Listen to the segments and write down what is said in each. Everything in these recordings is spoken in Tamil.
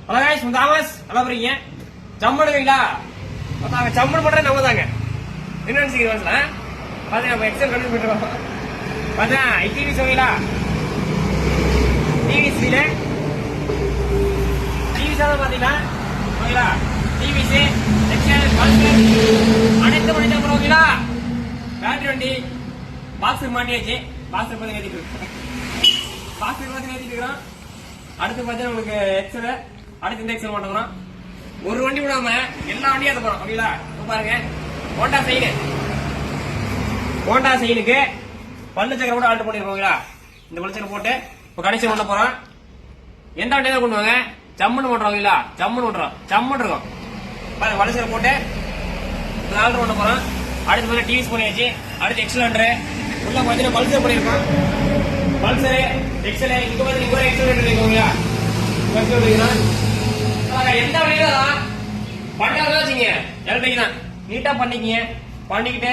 ஹலோ गाइस தாமஸ் நல்லா இருக்கீங்க ஜம்முடுவீங்களா பாத்தாங்க ஜம்மு பண்ற நம்ம தாங்க என்ன நினைச்சீங்க மனசுல பாத்தீங்க நம்ம எக்ஸல் கண்டினியூ பண்றோம் பாத்தா டிவி சோவிலா டிவி ஸ்ரீல டிவி சாதா பாத்தீங்களா ஓகேங்களா டிவி சி எக்ஸல் பல்சர் அனைத்து மணிக்கு போறீங்களா பேட்டரி வண்டி பாக்ஸ் மாட்டியாச்சு பாக்ஸ் பத்தி ஏத்திட்டு பாக்ஸ் பத்தி ஏத்திட்டு இருக்கோம் அடுத்து பாத்தீங்கன்னா உங்களுக்கு எக்ஸல் அடுத்து இந்த எக்ஸல் மாட்டோம் ஒரு வண்டி விடாம எல்லா வண்டியும் ஏத்த போறோம் ஓகேங்களா பாருங்க ஹோண்டா சைனுக்கு பல்லு சக்கரம் கூட ஆல்டர் பண்ணிருக்கோங்களா இந்த பல்லு சக்கரம் போட்டு இப்ப கடைசி பண்ண போறோம் எந்த வண்டியை தான் கொண்டு வாங்க ஜம்முன்னு பண்றோங்களா ஜம்முன்னு பண்றோம் ஜம்முன்னு இருக்கும் பாருங்க பல்லு சக்கரம் போட்டு ஆல்டர் பண்ண போறோம் அடுத்து மேல டிவிஸ் பண்ணியாச்சு அடுத்து எக்ஸலண்டர் உள்ள பாத்தீங்கன்னா பல்சர் பண்ணிருக்கோம் பல்சர் எக்ஸல் இங்க பாத்தீங்கன்னா ஒரு எக்ஸலண்டர் இருக்குங்களா எந்த வழியில பண்றதா வச்சுங்க எலக்ட்ரிக் தான் நீட்டா பண்ணிக்கிட்டு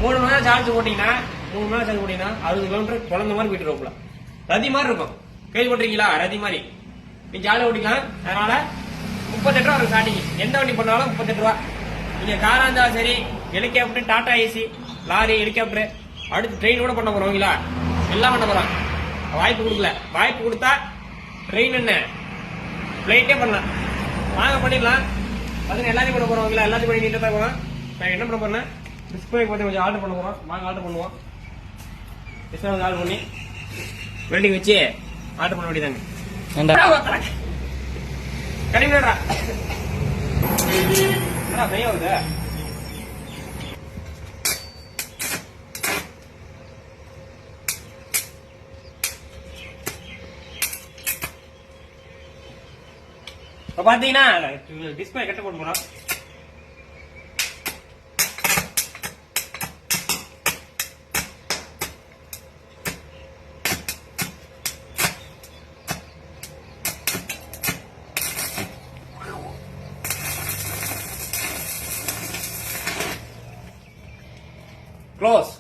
3 மணி நேரம் சார்ஜ் போட்டீங்கன்னா 60 கிலோமீட்டர் குழந்தை மாதிரி போயிட்டு இருப்போம் ரதி மாதிரி இருக்கும் கேள்விப்பட்டிருக்கீங்களா ரதி மாதிரி நீ ஜாலியா ஓட்டிக்கலாம் அதனால 38 ரூபா வரும் ஸ்டார்டிங் எந்த வண்டி பண்ணாலும் 38 ரூபா நீங்க காரா இருந்தாலும் சரி helicopter Tata AC lorry helicopter அடுத்து ட்ரெயின் கூட பண்ண போறோங்களா எல்லாம் பண்ண போறோம் வாய்ப்பு கொடுக்கல வாய்ப்பு கொடுத்தா ட்ரெயின் என்ன பிளைட்டே பண்ணலாம் வாங்க பண்ணிடலாம் அதுன்னு எல்லாத்தையும் பண்ண போறோம் எல்லாத்தையும் பண்ணி நீட்டா தான் நான் என்ன பண்ண போறேன் டிஸ்பிளே பத்தி கொஞ்சம் ஆர்டர் பண்ண போறோம் வாங்க ஆர்டர் பண்ணுவோம் டிஸ்பிளே ஆர்டர் பண்ணி வெல்டிங் வச்சு ஆர்டர் பண்ண வேண்டியதாங்க கடிமேடா செய்யாவது பாத்தீங்கன்னா டிஸ்பிளே கட்ட போட்டு போறோம் க்ளோஸ்